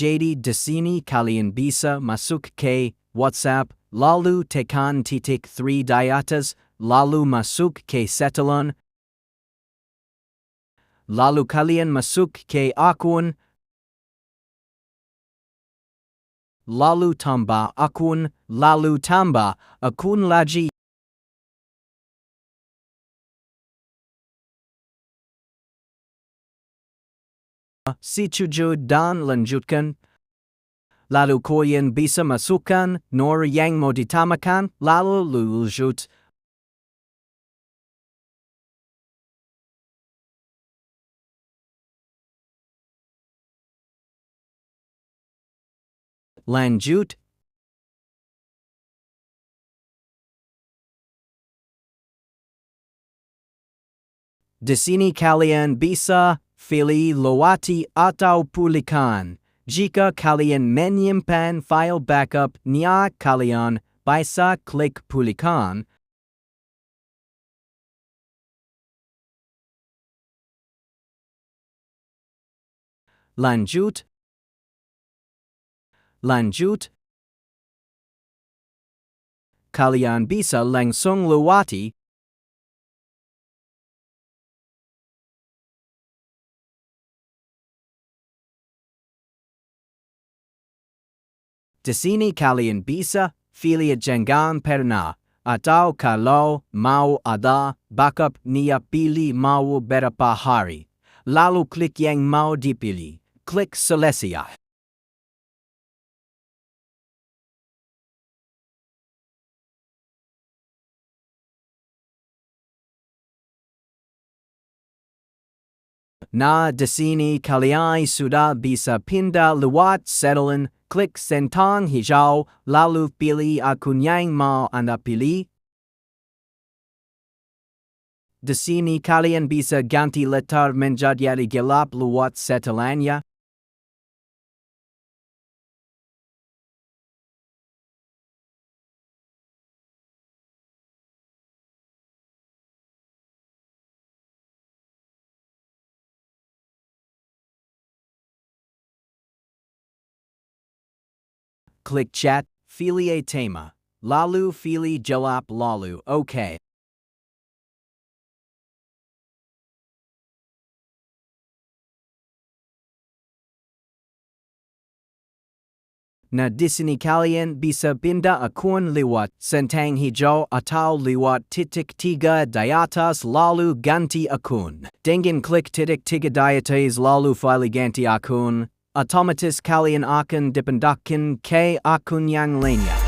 Jadi di sini kalian bisa masuk ke WhatsApp, lalu tekan titik 3 di atas, lalu masuk ke setelan, lalu kalian masuk ke akun, lalu tambah akun, lalu tambah akun lagi. Setuju dan lanjutkan. Lalu kalian bisa masukkan nomor yang mau ditambahkan, lalu lanjut. Lanjut. Di sini kalian bisa pilih lewati atau pulihkan. Jika kalian menyimpan file backup-nya, kalian bisa klik pulihkan. Lanjut. Kalian bisa langsung lewati. Di sini kalian bisa pilih jangan pernah, atau kalau mau ada backup nia pilih mau berapa hari. Lalu klik yang mau dipilih. Klik selesai. Nah, di sini kalian sudah bisa pindah lewat setelan. Klik centang hijau, lalu pilih akun yang mau Anda pilih. Di sini kalian bisa ganti latar menjadi gelap lewat setelannya. Klik chat, pilih tema, lalu pilih gelap lalu OK. Nah, di sini kalian bisa pindah akun lewat centang hijau atau lewat titik 3 di atas lalu ganti akun. Dengan klik titik 3 di atas lalu pilih ganti akun, otomatis kalian akan dipindahkan ke akun yang lainnya.